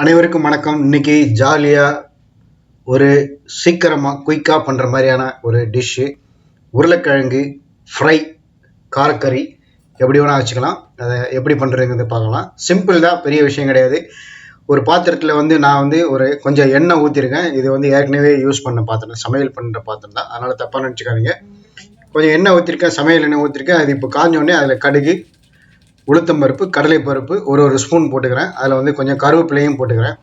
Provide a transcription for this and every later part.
அனைவருக்கும் வணக்கம். இன்னைக்கு ஜாலியா ஒரு சீக்கிரமா குயிக்கா பண்ற மாதிரியான ஒரு டிஷ்ஷு உருளைக்கிழங்கு ஃப்ரை காரக்கறி எப்படி வேணா வச்சுக்கலாம். அதை எப்படி பண்றதுங்கிறத பார்க்கலாம். சிம்பிள் தான், பெரிய விஷயம் கிடையாது. ஒரு பாத்திரத்தில் நான் ஒரு கொஞ்சம் எண்ணெய் ஊற்றிருக்கேன். இது ஏற்கனவே யூஸ் பண்ண பாத்திரம், சமையல் பண்ணுற பாத்திரம் தான், அதனால தப்பாக நினச்சிக்காதீங்க. கொஞ்சம் எண்ணெய் ஊற்றிருக்கேன், சமையல் எண்ணெய் ஊற்றிருக்கேன். அது இப்போ காஞ்சோடனே அதில் கடுகு, உளுத்தம் பருப்பு, கடலை பருப்பு ஒரு ஸ்பூன் போட்டுக்கிறேன். அதில் கொஞ்சம் கருவேப்பிலையும் போட்டுக்கிறேன்.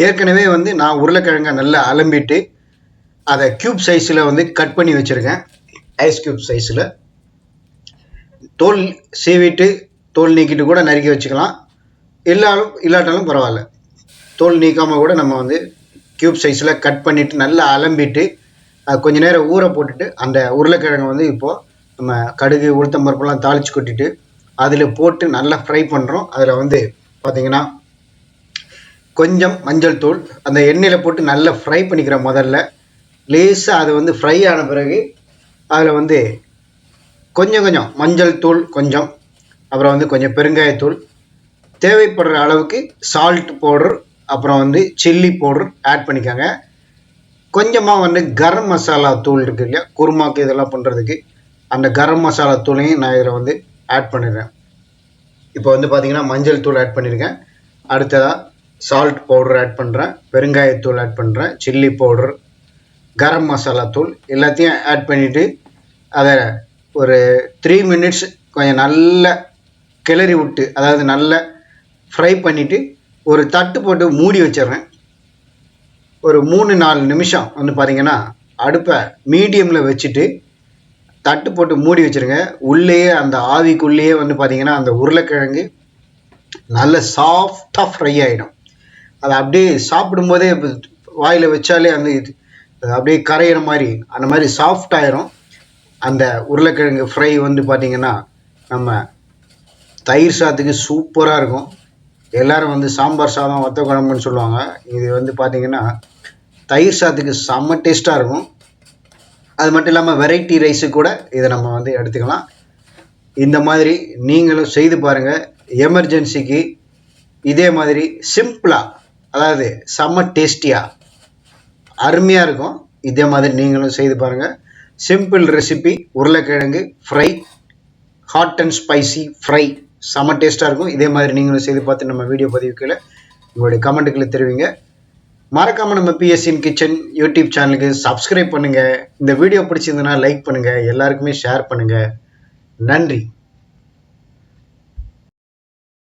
ஏற்கனவே நான் உருளைக்கிழங்கை நல்லா அலம்பிட்டு அதை கியூப் சைஸில் கட் பண்ணி வச்சுருக்கேன். ஐஸ் கியூப் சைஸில் தோல் சீவிட்டு தோல் நீக்கிட்டு கூட நறுக்கி வச்சுக்கலாம். இல்லாட்டாலும் பரவாயில்ல, தோல் நீக்காமல் கூட நம்ம கியூப் சைஸில் கட் பண்ணிவிட்டு நல்லா அலம்பிட்டு கொஞ்ச நேரம் ஊற போட்டுட்டு அந்த உருளைக்கிழங்கை இப்போது நம்ம கடுகு உளுத்தம் பருப்புலாம் தாளித்து கொட்டிட்டு அதில் போட்டு நல்லா ஃப்ரை பண்ணுறோம். அதில் பார்த்திங்கன்னா கொஞ்சம் மஞ்சள் தூள் அந்த எண்ணெயில் போட்டு நல்லா ஃப்ரை பண்ணிக்கிற முதல்ல லேசாக அது ஃப்ரை ஆன பிறகு அதில் கொஞ்சம் மஞ்சள் தூள் கொஞ்சம், அப்புறம் கொஞ்சம் பெருங்காயத்தூள், தேவைப்படுற அளவுக்கு சால்ட் பவுடர், அப்புறம் சில்லி பவுடர் ஆட் பண்ணிக்கோங்க. கொஞ்சமாக கரம் மசாலா தூள் இருக்குது இல்லையா, குருமாக்கு இதெல்லாம் பண்ணுறதுக்கு, அந்த கரம் மசாலா தூளையும் நான் இதில் ஆட் பண்ணிடுறேன். இப்போ பார்த்திங்கன்னா மஞ்சள் தூள் ஆட் பண்ணியிருக்கேன். அடுத்ததாக சால்ட் பவுடர் ஆட் பண்ணுறேன், பெருங்காயத்தூள் ஆட் பண்ணுறேன், சில்லி பவுடர், கரம் மசாலா தூள் எல்லாத்தையும் ஆட் பண்ணிவிட்டு அதை ஒரு 3 மினிட்ஸ் கொஞ்சம் நல்லா கிளறி விட்டு, அதாவது நல்லா ஃப்ரை பண்ணிவிட்டு ஒரு தட்டு போட்டு மூடி வச்சிடுறேன். ஒரு 3-4 நிமிஷம் பார்த்திங்கன்னா அடுப்பை மீடியமில் வச்சுட்டு தட்டு போட்டு மூடி வச்சுருங்க. உள்ளேயே அந்த ஆவிக்குள்ளேயே பார்த்திங்கன்னா அந்த உருளைக்கிழங்கு நல்ல சாஃப்டாக ஃப்ரை ஆகிடும். அதை அப்படியே சாப்பிடும்போதே வாயில் வச்சாலே இது அப்படியே கரையிற மாதிரி அந்த மாதிரி சாஃப்ட் ஆயிரும். அந்த உருளைக்கிழங்கு ஃப்ரை பார்த்திங்கன்னா நம்ம தயிர் சாதத்துக்கு சூப்பராக இருக்கும். எல்லோரும் சாம்பார் சாதம் வத்த குழம்புன்னு சொல்லுவாங்க. இது பார்த்திங்கன்னா தயிர் சாதத்துக்கு செம்ம டேஸ்ட்டாக இருக்கும். அது மட்டும் இல்லாமல் வெரைட்டி ரைஸு கூட இதை நம்ம எடுத்துக்கலாம். இந்த மாதிரி நீங்களும் செய்து பாருங்கள். எமர்ஜென்சிக்கு இதே மாதிரி சிம்பிளாக, அதாவது செம்ம டேஸ்டியாக அருமையாக இருக்கும். இதே மாதிரி நீங்களும் செய்து பாருங்கள். சிம்பிள் ரெசிபி உருளைக்கிழங்கு fry, hot and spicy fry, செம்ம டேஸ்ட்டாக இருக்கும். இதே மாதிரி நீங்களும் செய்து பார்த்து நம்ம வீடியோ பதிவுக்குள்ள உங்களுடைய கமெண்ட்டுகளை தெரிவிங்க. மறக்காமல் நம்ம பிஎஸ்சின் கிச்சன் யூடியூப் சேனலுக்கு சப்ஸ்கிரைப் பண்ணுங்கள். இந்த வீடியோ பிடிச்சிருந்ததுன்னா லைக் பண்ணுங்கள், எல்லாருக்குமே ஷேர் பண்ணுங்கள். நன்றி.